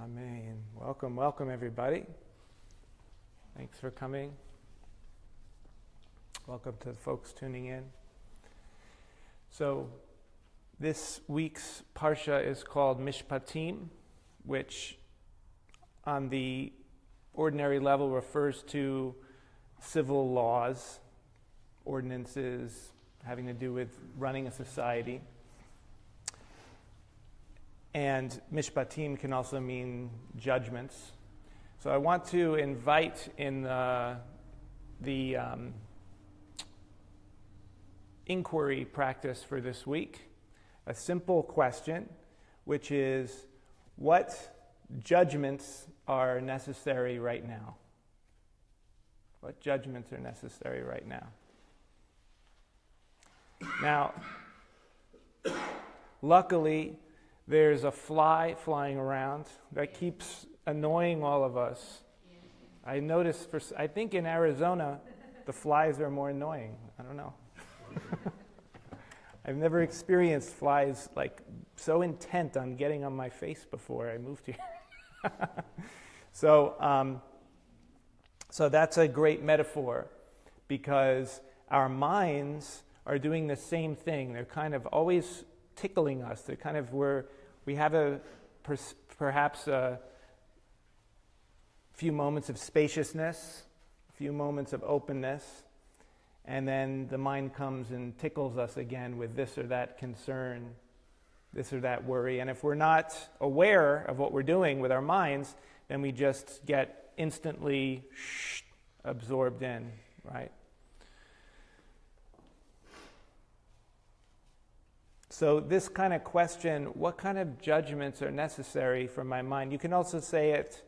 Amen. Welcome everybody. Thanks for coming. Welcome to the folks tuning in. So this week's Parsha is called Mishpatim, which on the ordinary level refers to civil laws, ordinances having to do with running a society. And Mishpatim can also mean judgments. So I want to invite in the inquiry practice for this week a simple question, which is, what judgments are necessary right now? What judgments are necessary right now? Now, luckily, there's a fly flying around that keeps annoying all of us. I noticed, I think in Arizona, the flies are more annoying. I don't know. I've never experienced flies like so intent on getting on my face before I moved here. So that's a great metaphor, because our minds are doing the same thing. They're kind of always tickling us. They're kind of we have perhaps a few moments of spaciousness, a few moments of openness, and then the mind comes and tickles us again with this or that concern, this or that worry. And if we're not aware of what we're doing with our minds, then we just get instantly absorbed in, right? So this kind of question, what kind of judgments are necessary for my mind? You can also say it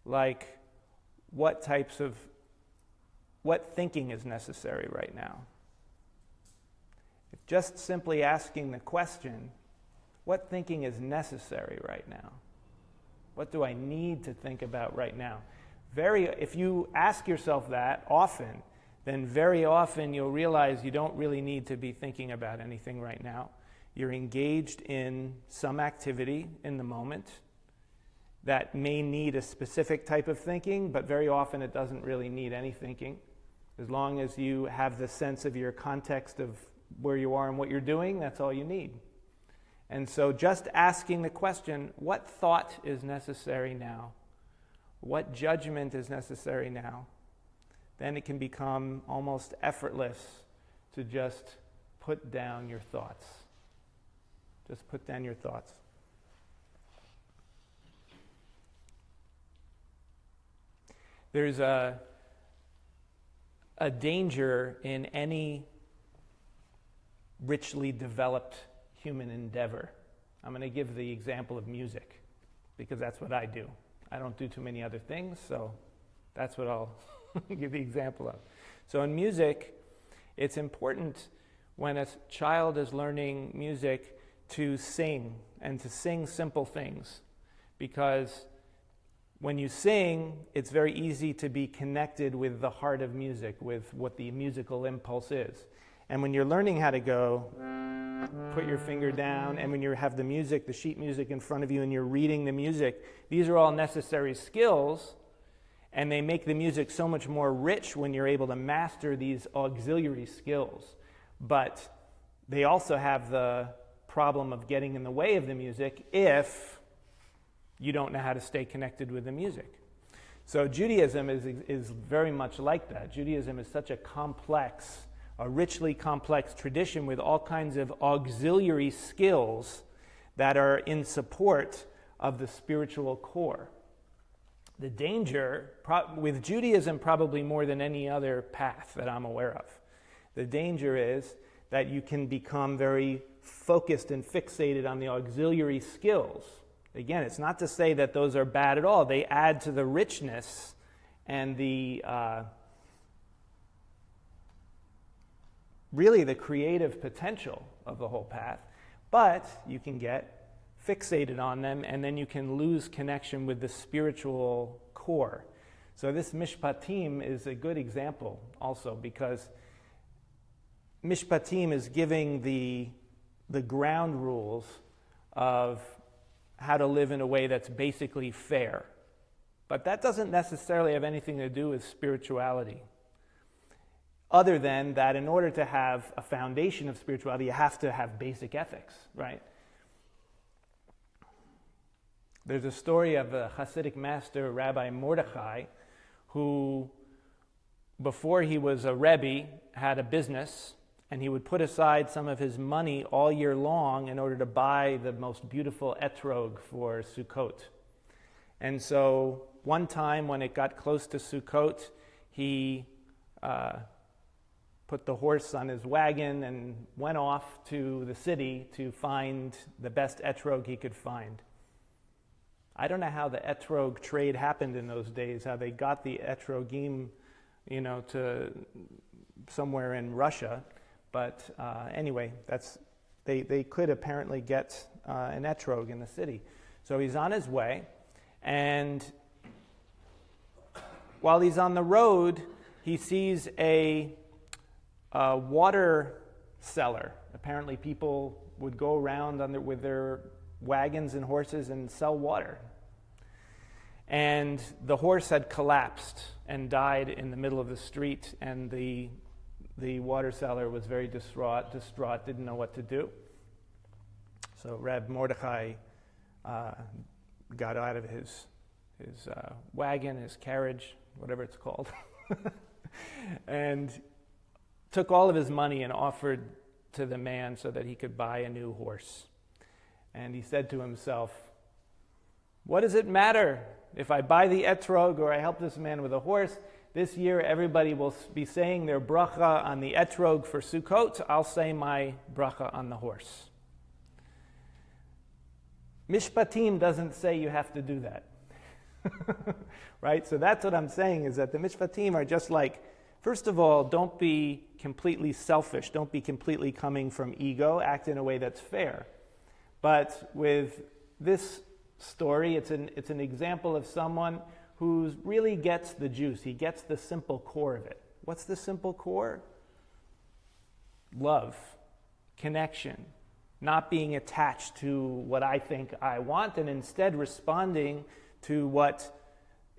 like, what thinking is necessary right now? If just simply asking the question, what thinking is necessary right now? What do I need to think about right now? If you ask yourself that often, then very often you'll realize you don't really need to be thinking about anything right now. You're engaged in some activity in the moment that may need a specific type of thinking, but very often it doesn't really need any thinking. As long as you have the sense of your context of where you are and what you're doing, that's all you need. And so just asking the question, what thought is necessary now? What judgment is necessary now? Then it can become almost effortless to just put down your thoughts. Just put down your thoughts. There's a danger in any richly developed human endeavor. I'm going to give the example of music, because that's what I do. I don't do too many other things, so that's what I'll give the example of. So in music, it's important when a child is learning music to sing, and to sing simple things, because when you sing, it's very easy to be connected with the heart of music, with what the musical impulse is. And when you're learning how to go, put your finger down, and when you have the music, the sheet music in front of you, and you're reading the music, these are all necessary skills, and they make the music so much more rich when you're able to master these auxiliary skills. But they also have the problem of getting in the way of the music if you don't know how to stay connected with the music. So Judaism is very much like that. Judaism is such a richly complex tradition with all kinds of auxiliary skills that are in support of the spiritual core. The danger, with Judaism probably more than any other path that I'm aware of, the danger is that you can become very focused and fixated on the auxiliary skills. Again, it's not to say that those are bad at all. They add to the richness and really the creative potential of the whole path. But you can get fixated on them, and then you can lose connection with the spiritual core. So this Mishpatim is a good example also, because Mishpatim is giving the ground rules of how to live in a way that's basically fair. But that doesn't necessarily have anything to do with spirituality. Other than that, in order to have a foundation of spirituality, you have to have basic ethics, right? There's a story of a Hasidic master, Rabbi Mordechai, who, before he was a Rebbe, had a business, and he would put aside some of his money all year long in order to buy the most beautiful etrog for Sukkot. And so one time when it got close to Sukkot, he put the horse on his wagon and went off to the city to find the best etrog he could find. I don't know how the etrog trade happened in those days, how they got the etrogim, to somewhere in Russia. But anyway, they could apparently get an etrog in the city. So he's on his way, and while he's on the road, he sees a water cellar. Apparently people would go around with their wagons and horses and sell water. And the horse had collapsed and died in the middle of the street, and the water seller was very distraught, didn't know what to do. So Reb Mordechai got out of his wagon, his carriage, whatever it's called, and took all of his money and offered to the man so that he could buy a new horse. And he said to himself, "What does it matter if I buy the etrog or I help this man with a horse? This year everybody will be saying their bracha on the etrog for Sukkot. I'll say my bracha on the horse." Mishpatim doesn't say you have to do that. Right? So that's what I'm saying, is that the Mishpatim are just like, first of all, don't be completely selfish. Don't be completely coming from ego. Act in a way that's fair. But with this story, it's an example of someone who really gets the juice. He gets the simple core of it. What's the simple core? Love, connection, not being attached to what I think I want, and instead responding to what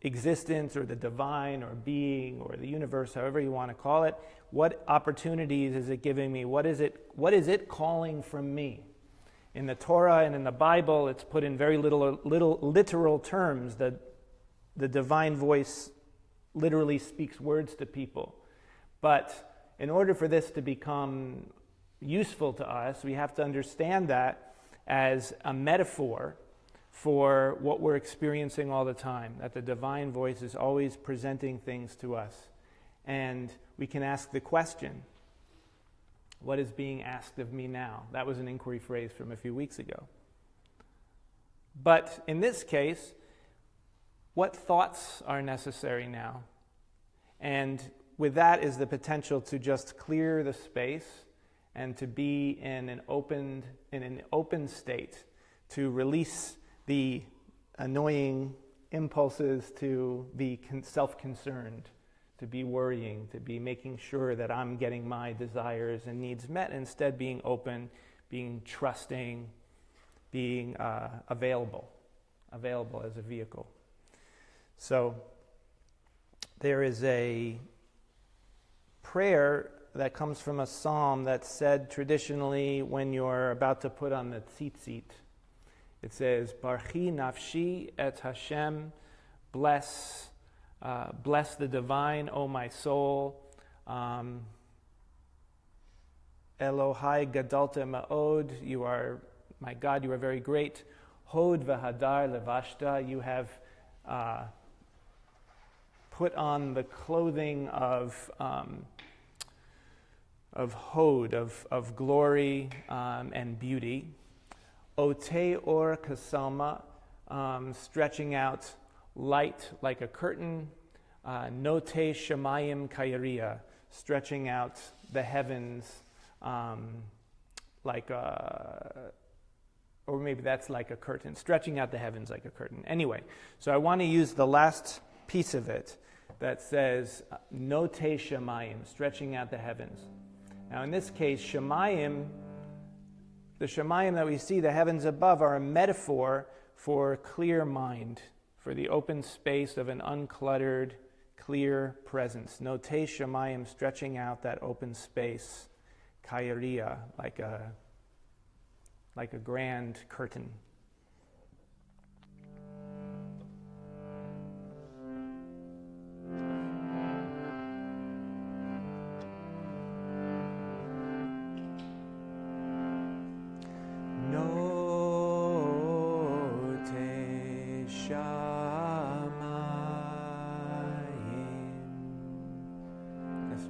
existence or the divine or being or the universe, however you want to call it, what opportunities is it giving me? What is it calling from me? In the Torah and in the Bible, it's put in very little literal terms that the divine voice literally speaks words to people. But in order for this to become useful to us, we have to understand that as a metaphor for what we're experiencing all the time, that the divine voice is always presenting things to us. And we can ask the question, what is being asked of me now? That was an inquiry phrase from a few weeks ago. But in this case, what thoughts are necessary now? And with that is the potential to just clear the space and to be in an open state, to release the annoying impulses to be self-concerned, to be worrying, to be making sure that I'm getting my desires and needs met, instead being open, being trusting, being available as a vehicle. So there is a prayer that comes from a psalm that's said traditionally when you're about to put on the tzitzit. It says, Barchi nafshi et Hashem, bless the divine, O my soul. Elohai gadalta ma'od, you are, my God, you are very great. Hod v'hadar levashta, you have put on the clothing of hod, of glory and beauty. Ote or kasalma, stretching out light like a curtain. Note shemayim kayariya, stretching out the heavens like a, or maybe that's like a curtain, stretching out the heavens like a curtain. Anyway, so I want to use the last piece of it that says Note shemayim, stretching out the heavens. Now in this case, shemayim, the shemayim that we see, the heavens above, are a metaphor for clear mind, for the open space of an uncluttered, clear presence. Notei Shamayim, stretching out that open space, Kairia, like a grand curtain.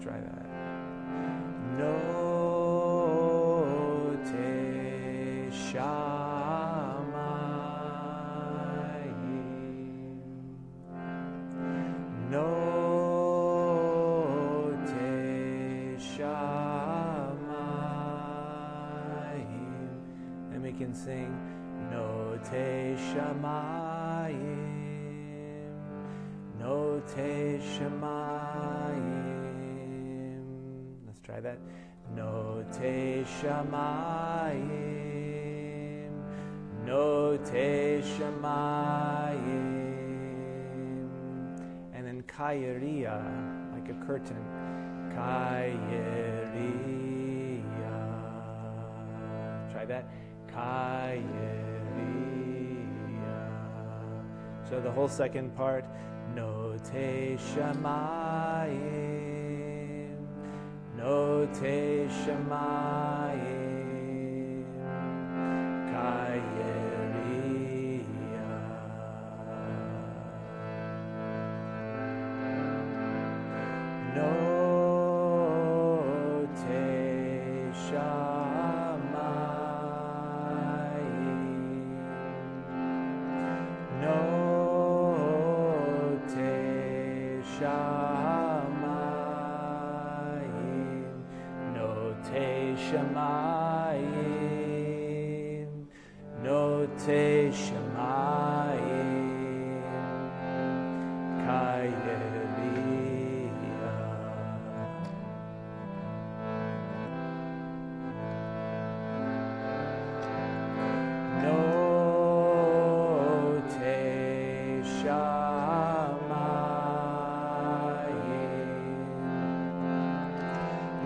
Try that. Note Shamayim. Note Shamayim. And we can sing Note Shamayim. Note Shamayim. Try that. Note Shamayim, Note Shamayim. And then Kairia, like a curtain. Kairia. Try that. Kairia. So the whole second part. Note Shamayim. Note Shamayim, Kairia. Note Shamayim, Note Shamayim. Shamayim, Note Shamayim, Kairia. Note Shamayim,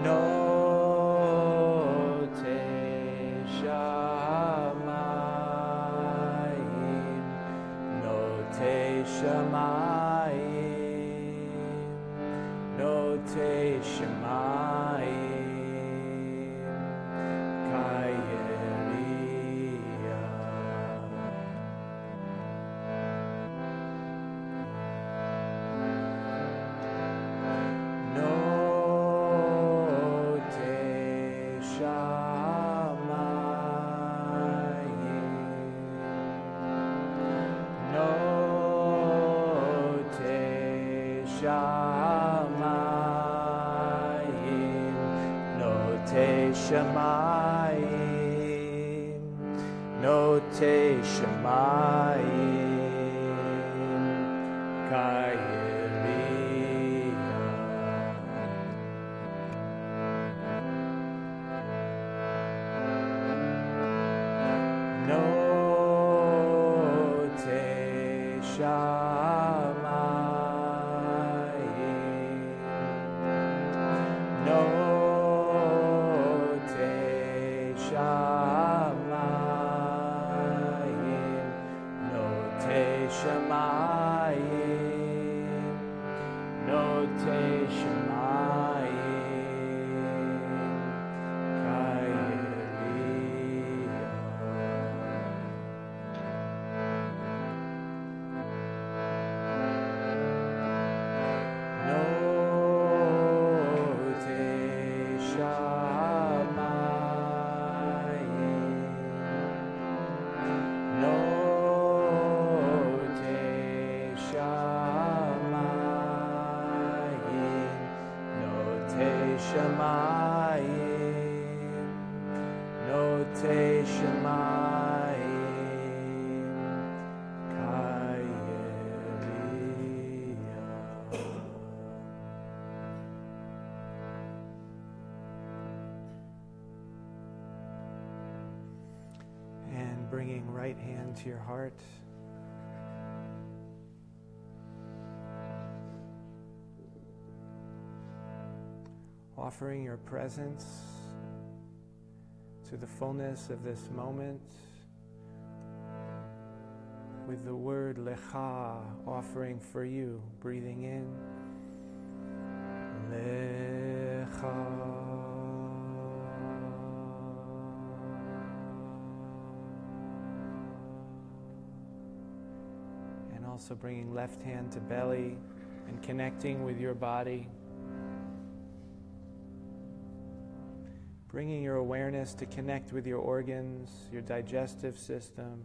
Note Shamayim, Note Shamayim, Kairia. Note Shamayim, Note Shamayim, Note Shamayim, Note Shamayim, Kairia. Note Shamayim, Note Shamayim, Note Shamayim, Note Shamayim, Kairia. Note Shamayim, Note Shamayim, Note Shamayim, Note Shamayim, Kairia. And bringing right hand to your heart. Offering your presence to the fullness of this moment with the word lecha offering for you, breathing in lecha. And also bringing left hand to belly and connecting with your body. Bringing your awareness to connect with your organs, your digestive system,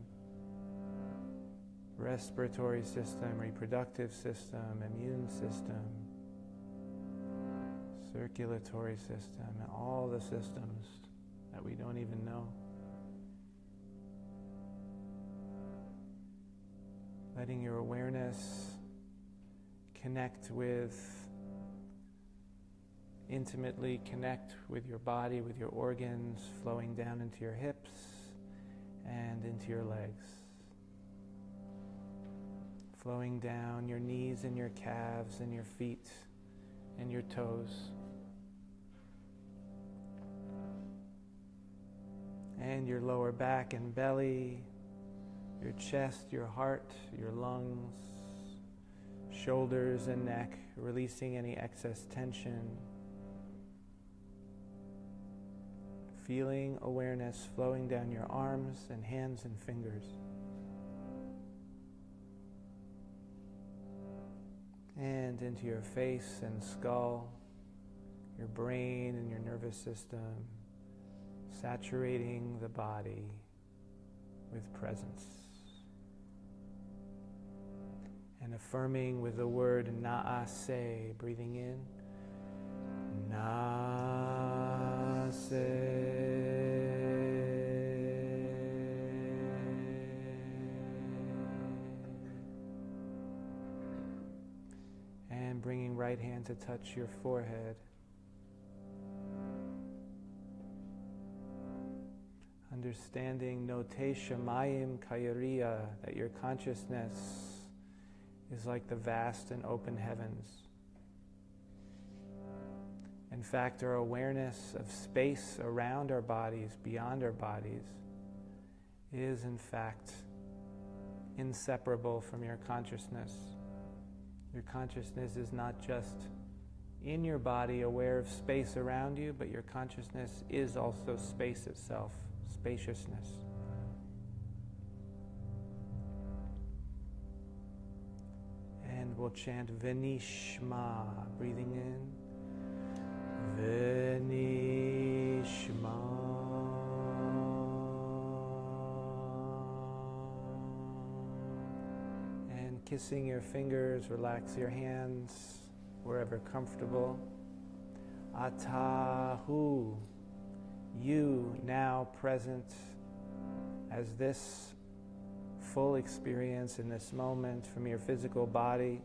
respiratory system, reproductive system, immune system, circulatory system, and all the systems that we don't even know. Letting your awareness connect with intimately connect with your body, with your organs, flowing down into your hips and into your legs. Flowing down your knees and your calves and your feet and your toes. And your lower back and belly, your chest, your heart, your lungs, shoulders and neck, releasing any excess tension. Feeling awareness flowing down your arms and hands and fingers. And into your face and skull, your brain and your nervous system, saturating the body with presence. And affirming with the word na'aseh, breathing in, na'aseh. And bringing right hand to touch your forehead. Understanding note shamayim kayariya, that your consciousness is like the vast and open heavens. In fact, our awareness of space around our bodies, beyond our bodies, is in fact inseparable from your consciousness. Your consciousness is not just in your body, aware of space around you, but your consciousness is also space itself, spaciousness. And we'll chant Venishma, breathing in. Venishma. And kissing your fingers, relax your hands wherever comfortable. Atahu, you now present as this full experience in this moment, from your physical body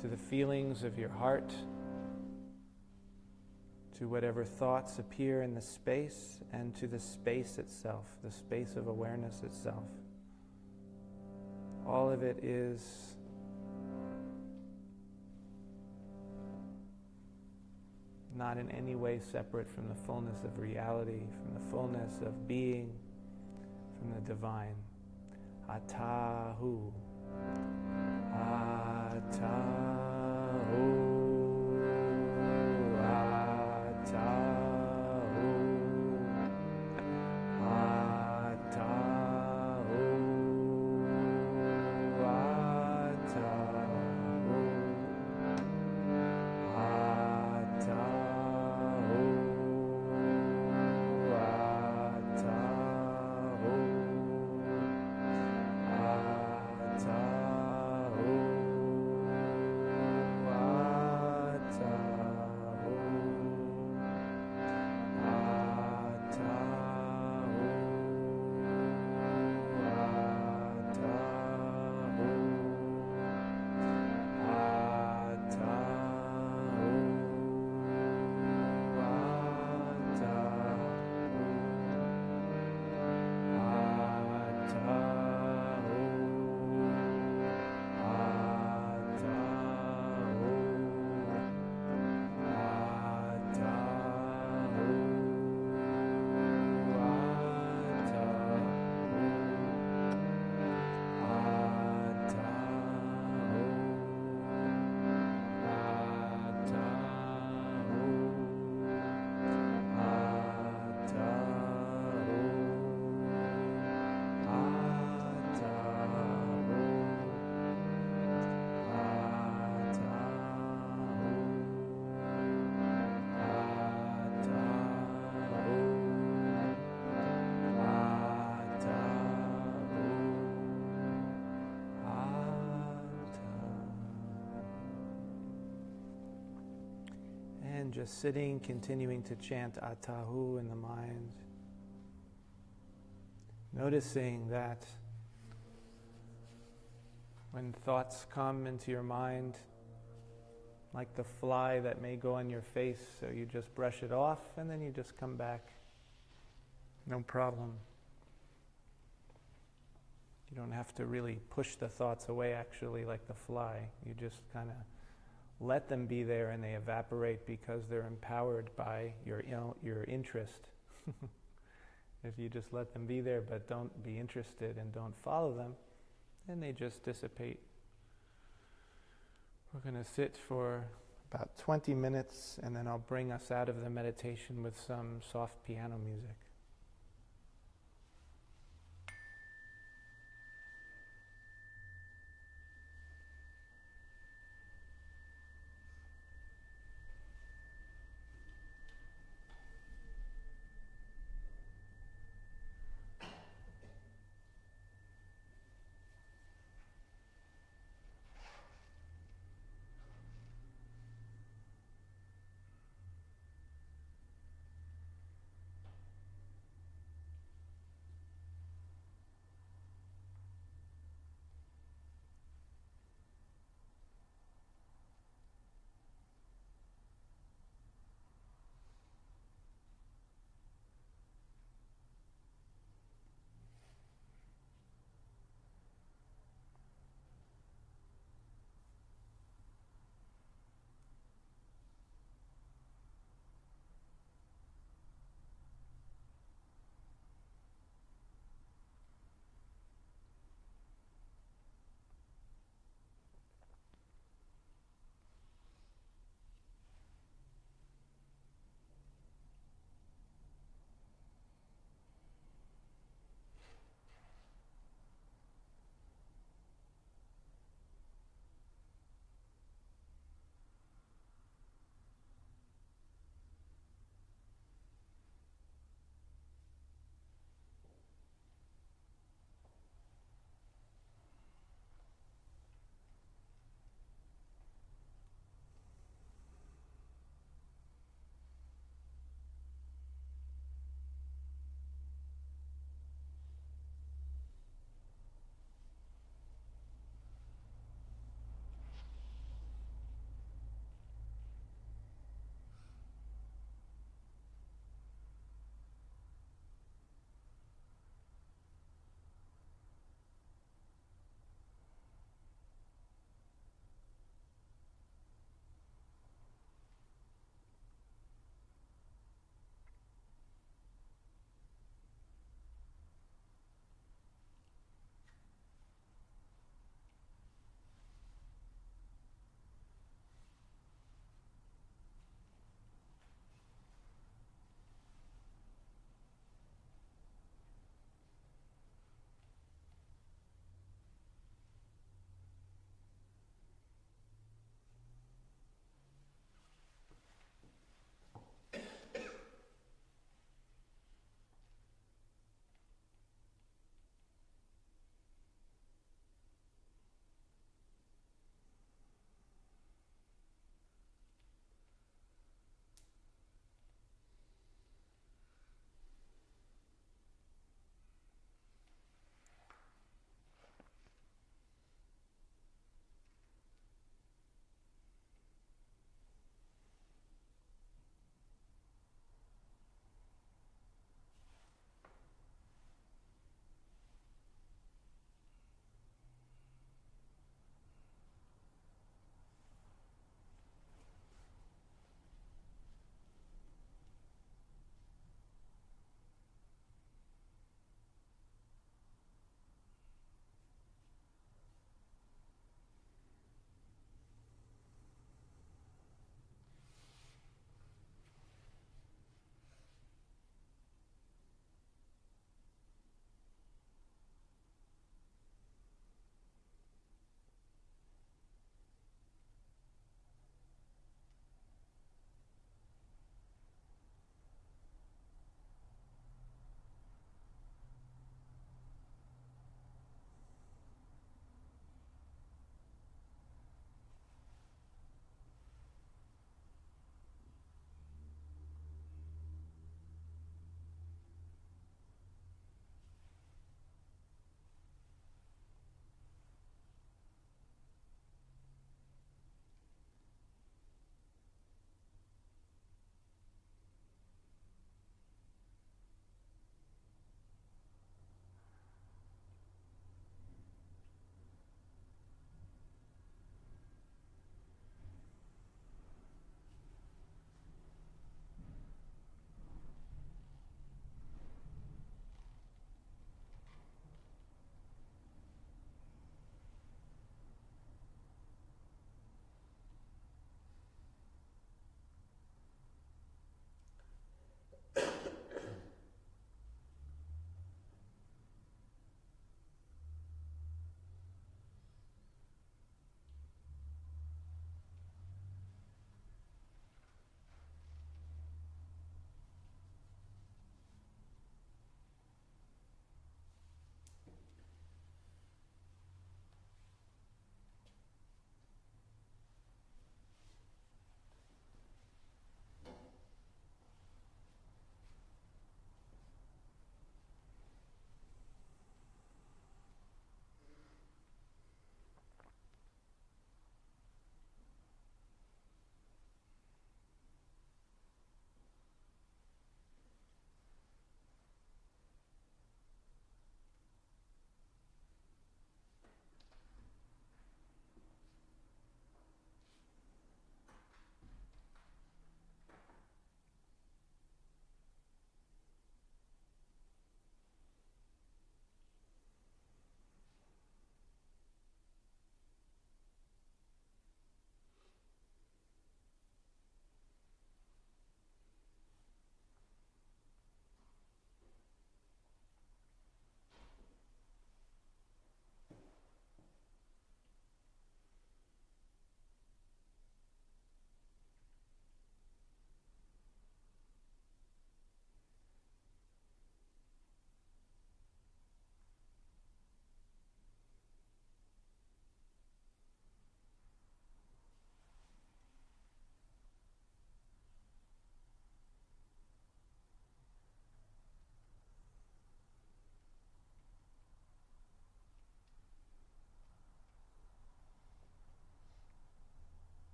to the feelings of your heart, to whatever thoughts appear in the space, and to the space itself, the space of awareness itself. All of it is not in any way separate from the fullness of reality, from the fullness of being, from the divine. Atahu. Atahu. And just sitting, continuing to chant Atahu in the mind. Noticing that when thoughts come into your mind, like the fly that may go on your face, so you just brush it off and then you just come back. No problem. You don't have to really push the thoughts away actually like the fly. You just kind of let them be there and they evaporate because they're empowered by your interest. If you just let them be there but don't be interested and don't follow them, then they just dissipate. We're going to sit for about 20 minutes and then I'll bring us out of the meditation with some soft piano music.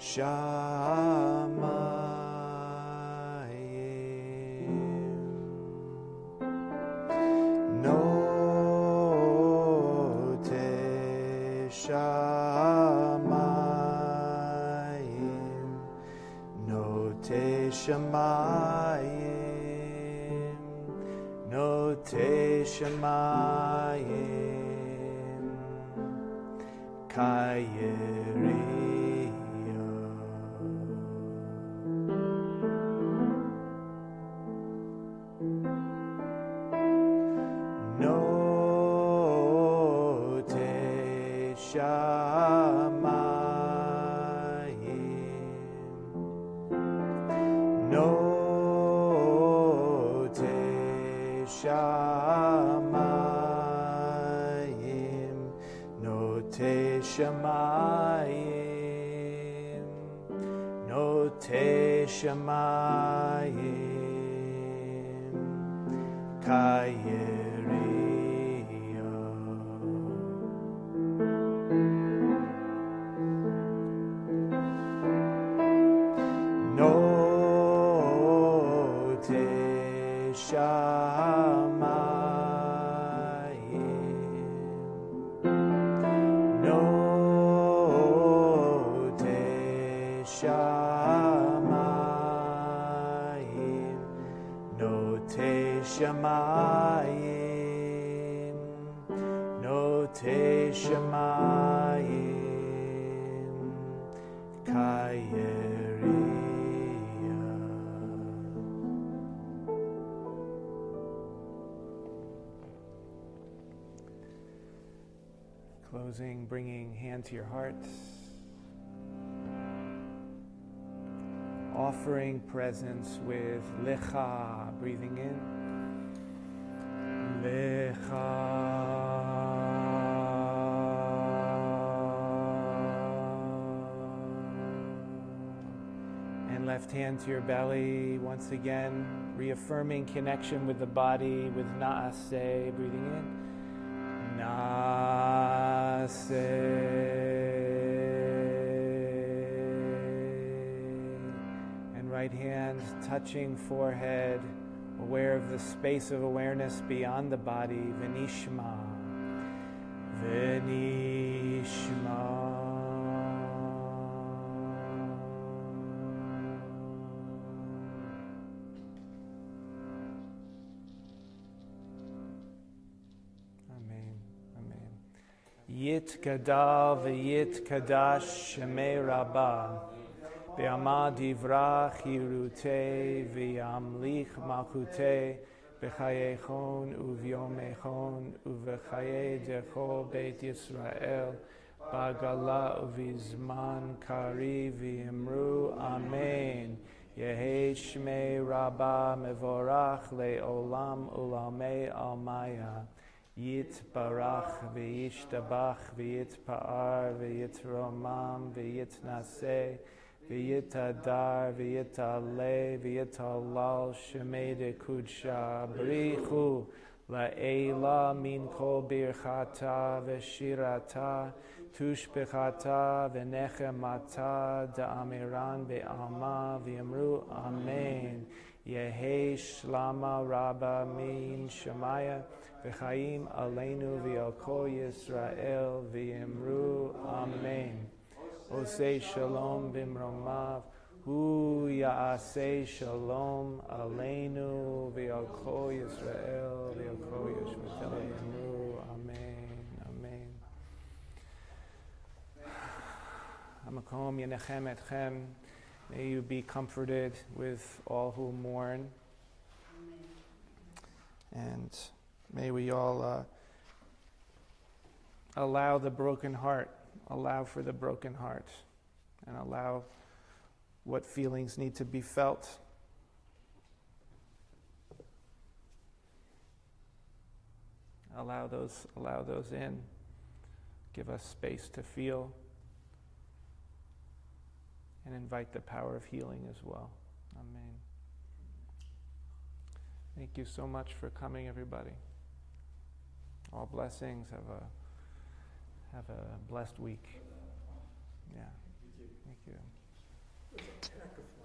shamayim, note shamayim, note shamayim, note shamayim, kayeri. Shamayim, note shamayim, kayeriya. Note shamayim, shamayim, note shamayim, note shamayim, kayeriya. Closing, bringing hand to your heart. Offering presence with lecha, breathing in. Lecha. And left hand to your belly, once again, reaffirming connection with the body, with na'aseh, breathing in. Na'aseh. Right hand touching forehead, aware of the space of awareness beyond the body. V'nishma, v'nishma. Amen, amen. Yit gadal v'yit kadash shemei rabbah. Be'amad divrach yirutei v'yamlich malchutei b'chayechon uvyomechon uv'chayei dechol beit Yisrael b'gala uv'zman kari v'yimru amen. Yehei shmei rabbah mevorach le'olam ulamei almaya. Yitbarach v'yishtabach v'yitpa'ar v'yitromam v'yitnaseh V'yitadar, v'yitaleh, v'yitalal, shemei de kudsha, brichu, la'ela min kol birchata, v'shirata, tushbechata, v'nechemata, da'amiran be'alma, v'yamru, amen. Yehei shlama rabba min shemaya, v'chaim aleinu v'al kol Yisrael, v'yamru, amen. Osei shalom bimromav, hu ya'asei shalom aleinu v'al kol Yisrael v'al kol Yishmaelu. Amen, amen. Hamakom yenechem etchem. May you be comforted with all who mourn. And may we all allow the broken heart. Allow for the broken heart and allow what feelings need to be felt. Allow those in. Give us space to feel and invite the power of healing as well. Amen. Thank you so much for coming, everybody. All blessings. Have a blessed week. Yeah. Thank you. There's a pack of